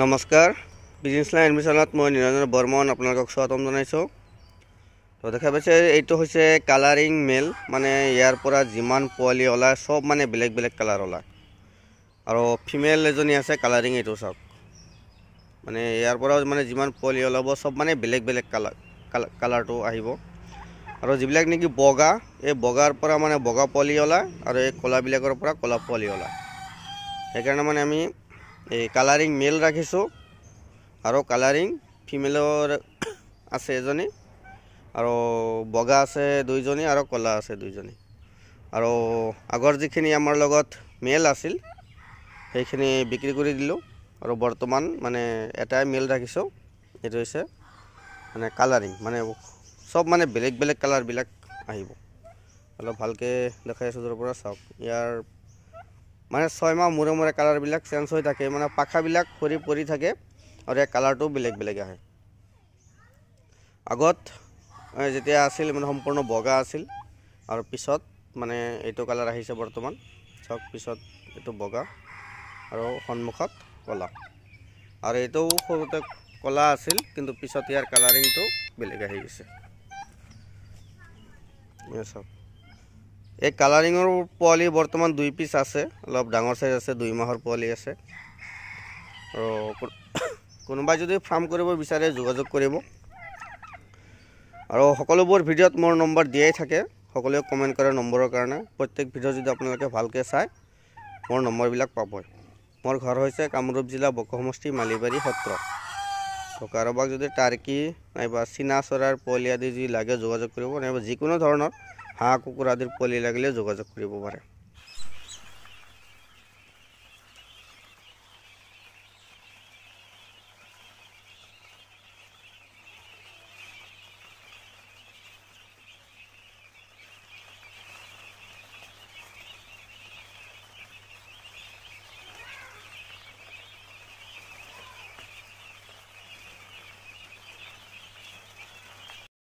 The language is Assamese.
নমস্কাৰ বিজনেছ লাইন এডমিশ্যনত মই নিৰঞ্জন বৰ্মন আপোনালোকক স্বাগতম জনাইছোঁ। তো দেখা পাইছে এইটো হৈছে কালাৰিং মেল, মানে ইয়াৰ পৰা যিমান পোৱালি ওলায় সব মানে বেলেগ বেলেগ কালাৰ ওলায়। আৰু ফিমেল এজনী আছে কালাৰিং, এইটো চাওক, মানে ইয়াৰ পৰা মানে যিমান পোৱালি ওলাব সব মানে বেলেগ বেলেগ কালাৰটো আহিব। আৰু যিবিলাক নেকি বগা, এই বগাৰ পৰা মানে বগা পোৱালি ওলায় আৰু এই কলাবিলাকৰ পৰা কলা পোৱালি ওলায়। সেইকাৰণে মানে আমি এই কালাৰিং মেল ৰাখিছোঁ আৰু কালাৰিং ফিমেলৰ আছে এজনী, আৰু বগা আছে দুইজনী আৰু কলা আছে দুইজনী। আৰু আগৰ যিখিনি আমাৰ লগত মেল আছিল সেইখিনি বিক্ৰী কৰি দিলোঁ, আৰু বৰ্তমান মানে এটাই মেল ৰাখিছোঁ। এইটো হৈছে মানে কালাৰিং, মানে সব মানে বেলেগ বেলেগ কালাৰবিলাক আহিব। অলপ ভালকৈ দেখাই আছোঁ দূৰৰ পৰা চাওক, ইয়াৰ মানে 6 মাহ মূৰে মূৰে কালাৰবিলাক চেঞ্জ হৈ থাকে, মানে পাখাবিলাক সৰি পৰি থাকে আৰু এই কালাৰটো বেলেগ বেলেগ আহে। আগত যেতিয়া আছিল মানে সম্পূৰ্ণ বগা আছিল, আৰু পিছত মানে এইটো কালাৰ আহিছে বৰ্তমান চাওক। পিছত এইটো বগা আৰু সন্মুখত কলা, আৰু এইটো সৰুতে কলা আছিল কিন্তু পিছত ইয়াৰ কালাৰিংটো বেলেগ আহি গৈছে। চাওক, এই কালাৰিঙৰ পোৱালি বৰ্তমান 2 পিচ আছে, অলপ ডাঙৰ সাইজ আছে, 2 মাহৰ পোৱালি আছে। আৰু কোনোবাই যদি ফাৰ্ম কৰিব বিচাৰে যোগাযোগ কৰিব। আৰু সকলোবোৰ ভিডিঅ'ত মোৰ নম্বৰ দিয়াই থাকে, সকলোৱে কমেণ্ট কৰে নম্বৰৰ কাৰণে। প্ৰত্যেক ভিডিঅ' যদি আপোনালোকে ভালকৈ চায় মোৰ নম্বৰবিলাক পাবই। মোৰ ঘৰ হৈছে কামৰূপ জিলা বকো সমষ্টি মালিবাৰী সত্ৰ। তো কাৰোবাক যদি টাৰ্কি নাইবা চীনা চৰাইৰ পোৱালি আদি যদি লাগে যোগাযোগ কৰিব, নাইবা যিকোনো ধৰণৰ হাঁহ কুকুৰা আদিৰ পোৱালি লাগিলে যোগাযোগ কৰিব পাৰে।